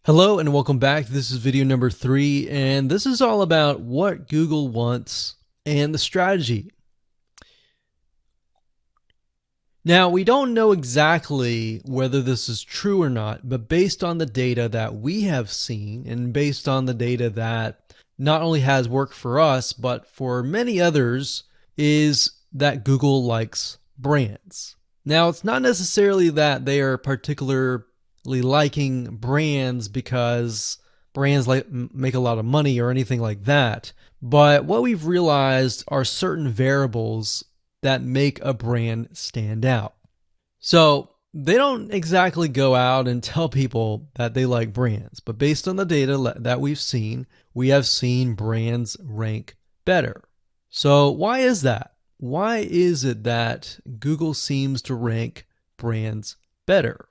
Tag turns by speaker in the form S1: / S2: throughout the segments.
S1: Hello and welcome back. This is video number 3, and this is all about what Google wants and the strategy. Now, we don't know exactly whether this is true or not, but based on the data that we have seen and based on the data that not only has worked for us, but for many others, is that Google likes brands. Now, it's not necessarily that they are particularly liking brands because brands make a lot of money or anything like that. But what we've realized are certain variables that make a brand stand out. So they don't exactly go out and tell people that they like brands, but based on the data that we have seen brands rank better. So why is that? Why is it that Google seems to rank brands better?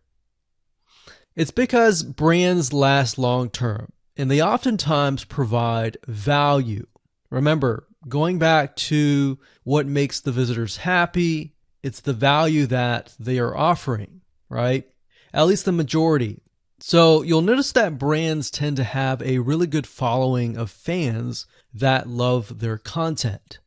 S1: It's because brands last long term, and they oftentimes provide value. Remember, going back to what makes the visitors happy, it's the value that they are offering, right? At least the majority. So you'll notice that brands tend to have a really good following of fans that love their content.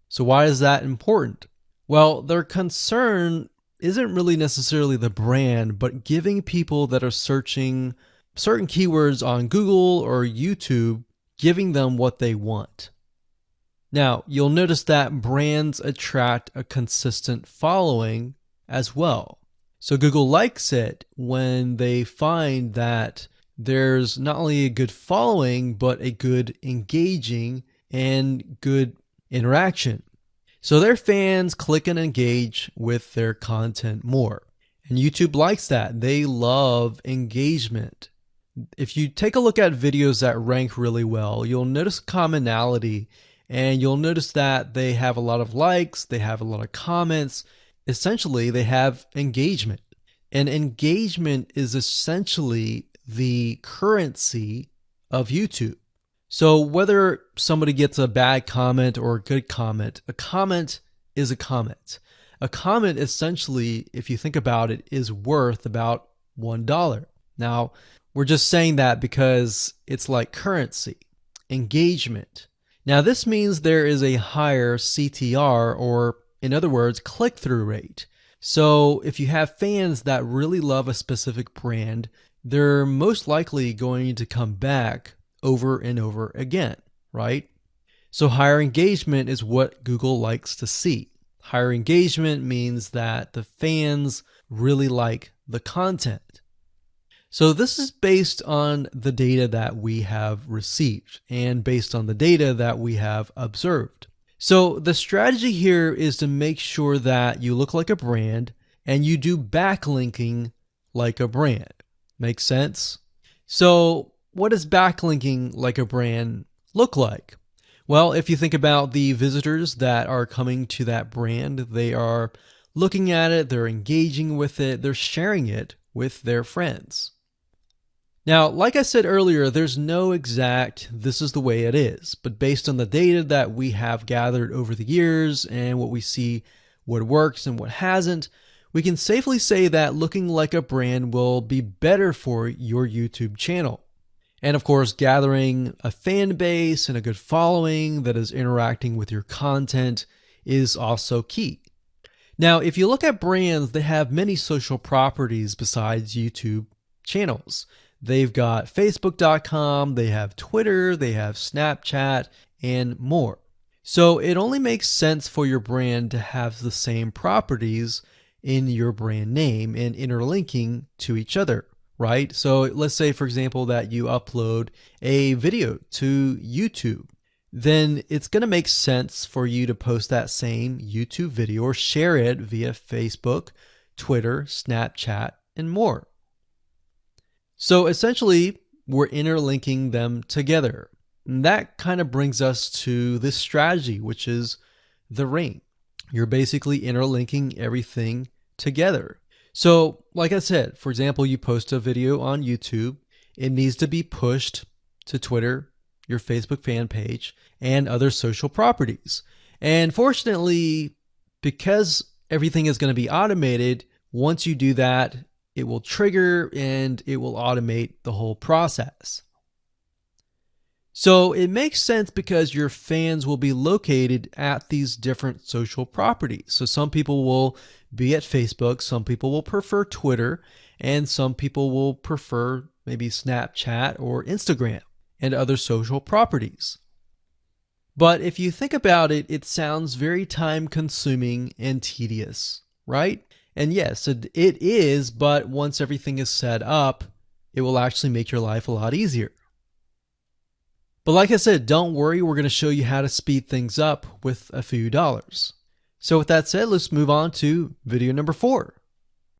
S1: So why is that important? Well, their concern isn't really necessarily the brand, but giving people that are searching certain keywords on Google or YouTube, giving them what they want. Now, you'll notice that brands attract a consistent following as well. So Google likes it when they find that there's not only a good following, but a good engaging and good interaction. So their fans click and engage with their content more. And YouTube likes that. They love engagement. If you take a look at videos that rank really well, you'll notice commonality, and you'll notice that they have a lot of likes, they have a lot of comments. Essentially, they have engagement. And engagement is essentially the currency of YouTube. So whether somebody gets a bad comment or a good comment, a comment is a comment. A comment essentially, if you think about it, is worth about $1. Now, we're just saying that because it's like currency, engagement. Now, this means there is a higher CTR, or in other words, click-through rate. So if you have fans that really love a specific brand, they're most likely going to come back over and over again, right? So higher engagement is what Google likes to see. Higher engagement means that the fans really like the content. So this is based on the data that we have received and based on the data that we have observed. So the strategy here is to make sure that you look like a brand and you do backlinking like a brand. Make sense? So what does backlinking like a brand look like? Well, if you think about the visitors that are coming to that brand, they are looking at it, they're engaging with it, they're sharing it with their friends. Now, like I said earlier, there's no exact this is the way it is, but based on the data that we have gathered over the years and what we see, what works and what hasn't, we can safely say that looking like a brand will be better for your YouTube channel. And of course, gathering a fan base and a good following that is interacting with your content is also key. Now, if you look at brands, they have many social properties besides YouTube channels. They've got Facebook.com, they have Twitter, they have Snapchat, and more. So it only makes sense for your brand to have the same properties in your brand name and interlinking to each other, right? So let's say, for example, that you upload a video to YouTube. Then it's going to make sense for you to post that same YouTube video or share it via Facebook, Twitter, Snapchat, and more. So essentially, we're interlinking them together. And that kind of brings us to this strategy, which is the ring. You're basically interlinking everything together. So like I said, for example, you post a video on YouTube, it needs to be pushed to Twitter, your Facebook fan page, and other social properties. And fortunately, because everything is going to be automated, once you do that, it will trigger and it will automate the whole process. So it makes sense because your fans will be located at these different social properties. So some people will be at Facebook, some people will prefer Twitter, and some people will prefer maybe Snapchat or Instagram and other social properties. But if you think about it, it sounds very time consuming and tedious, right? And yes, it is, but once everything is set up, it will actually make your life a lot easier. But like I said, don't worry, we're going to show you how to speed things up with a few dollars. So with that said, let's move on to video number 4.